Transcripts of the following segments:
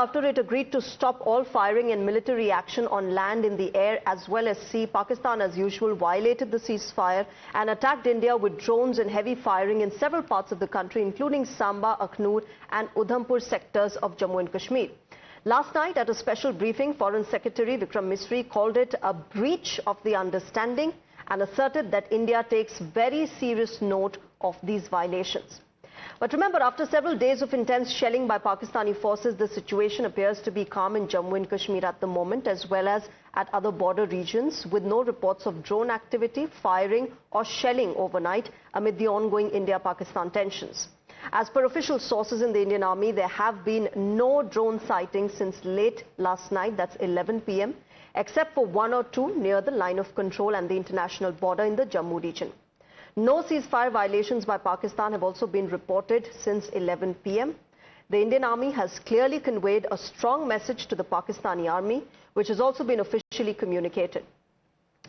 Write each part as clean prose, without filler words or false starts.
after it agreed to stop all firing and military action on land, in the air as well as sea, Pakistan as usual violated the ceasefire and attacked India with drones and heavy firing in several parts of the country, including Samba, Aknoor and Udhampur sectors of Jammu and Kashmir. Last night at a special briefing, Foreign Secretary Vikram Misri called it a breach of the understanding and asserted that India takes very serious note of these violations. But remember, after several days of intense shelling by Pakistani forces, the situation appears to be calm in Jammu and Kashmir at the moment, as well as at other border regions, with no reports of drone activity, firing or shelling overnight amid the ongoing India-Pakistan tensions. As per official sources in the Indian Army, there have been no drone sightings since late last night, that's 11 p.m., except for one or two near the line of control and the international border in the Jammu region. No ceasefire violations by Pakistan have also been reported since 11 p.m. The Indian Army has clearly conveyed a strong message to the Pakistani Army, which has also been officially communicated.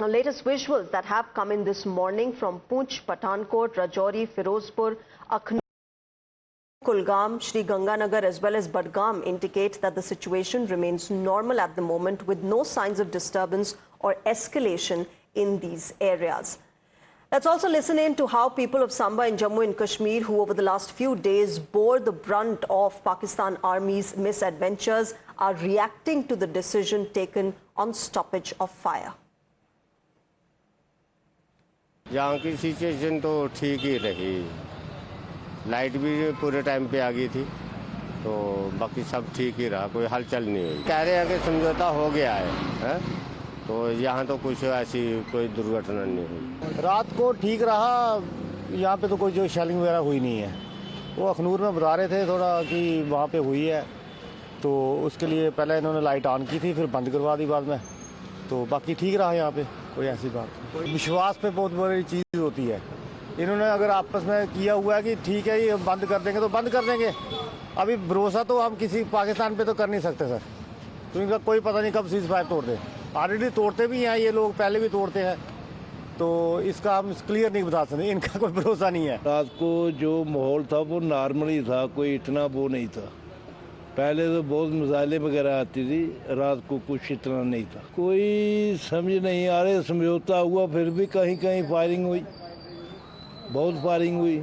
Now, latest visuals that have come in this morning from Poonch, Pathankot, Rajouri, Firozpur, Aknoor, Kulgam, Shri Ganganagar as well as Budgam indicate that the situation remains normal at the moment, with no signs of disturbance or escalation in these areas. Let's also listen in to how people of Samba in Jammu and Kashmir, who over the last few days bore the brunt of Pakistan Army's misadventures, are reacting to the decision taken on stoppage of fire. यहाँ की situation तो ठीक ही रही, light भी पूरे time पे आ गई थी, तो बाकी सब ठीक ही रहा, कोई हलचल नहीं हुई। कह रहे हैं कि समझौता हो गया है? तो यहाँ तो कुछ ऐसी कोई दुर्घटना नहीं हुई। रात को ठीक रहा, यहाँ पे तो कोई जो शेलिंग वगैरह हुई नहीं है। वो अखनूर में बता रहे थे थोड़ा कि वहाँ पे हुई है, तो उसके लिए पहले इन्होंने लाइट ऑन की थी, फिर बंद करवा दी बाद में, तो बाकी ठीक रहा। यहाँ पे कोई ऐसी बात नहीं। विश्वास पे बहुत बड़ी चीज़ होती है। इन्होंने अगर आपस में किया हुआ है कि ठीक है ये बंद कर देंगे तो बंद कर देंगे। अभी भरोसा तो हम किसी पाकिस्तान पे तो कर नहीं सकते सर, तो इनका कोई पता नहीं कब सीज़फायर तोड़ दें। ऑलरेडी तोड़ते भी हैं ये लोग, पहले भी तोड़ते हैं, तो इसका हम क्लियर नहीं बता सकते, इनका कोई भरोसा नहीं है। रात को जो माहौल था वो नॉर्मली था, कोई इतना वो नहीं था। पहले तो बहुत मिसाइलें वगैरह आती थी, रात को कुछ इतना नहीं था। कोई समझ नहीं आ रहे, समझौता हुआ फिर भी कहीं कहीं फायरिंग हुई, बहुत फायरिंग हुई।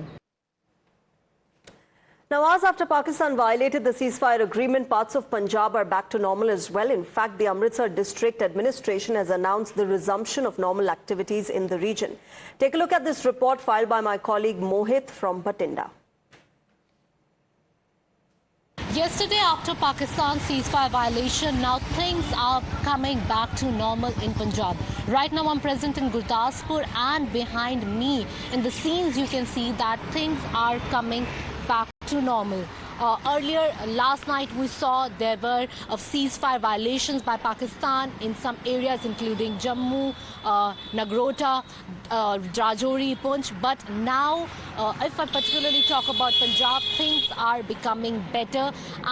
Now, hours after Pakistan violated the ceasefire agreement, parts of Punjab are back to normal as well. In fact, the Amritsar district administration has announced the resumption of normal activities in the region. Take a look at this report filed by my colleague Mohit from Batinda. Yesterday, after Pakistan's ceasefire violation, now things are coming back to normal in Punjab. Right now, I'm present in Gurdaspur, and behind me in the scenes, you can see that things are coming back to normal. Earlier last night we saw there were ceasefire violations by Pakistan in some areas including Jammu, Nagrota, Rajouri, Poonch, but now if I particularly talk about Punjab, things are becoming better,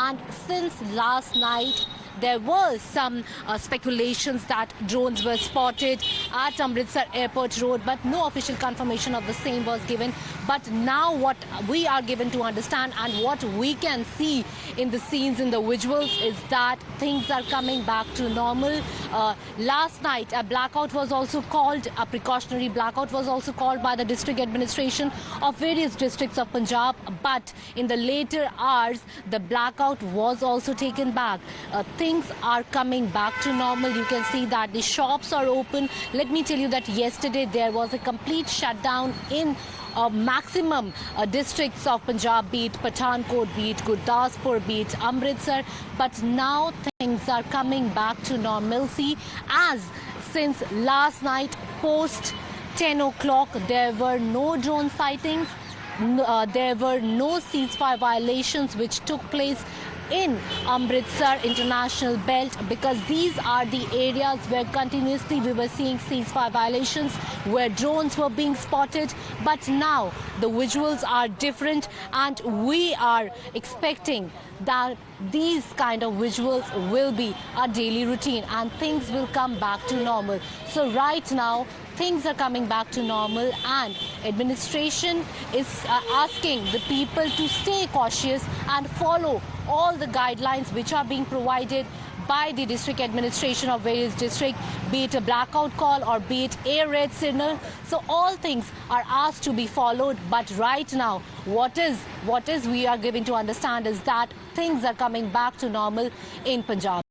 and since last night there was some speculations that drones were spotted at Amritsar Airport Road, but no official confirmation of the same was given. But now what we are given to understand and what we can see in the scenes, in the visuals, is that things are coming back to normal. Last night, a blackout was also called, a precautionary blackout was also called by the district administration of various districts of Punjab. But in the later hours, the blackout was also taken back. Things are coming back to normal. You can see that the shops are open. Let me tell you that yesterday there was a complete shutdown in maximum districts of Punjab, be it Pathankot, be it Gurdaspur, be it Amritsar. But now things are coming back to normalcy, as since last night post 10 o'clock there were no drone sightings, there were no ceasefire violations which took place in Amritsar International Belt, because these are the areas where continuously we were seeing ceasefire violations, where drones were being spotted. But now the visuals are different, and we are expecting that these kind of visuals will be a daily routine and things will come back to normal. So right now things are coming back to normal, and administration is asking the people to stay cautious and follow all the guidelines which are being provided by the district administration of various districts, be it a blackout call or be it air raid signal. So all things are asked to be followed. But right now, what is we are given to understand is that things are coming back to normal in Punjab.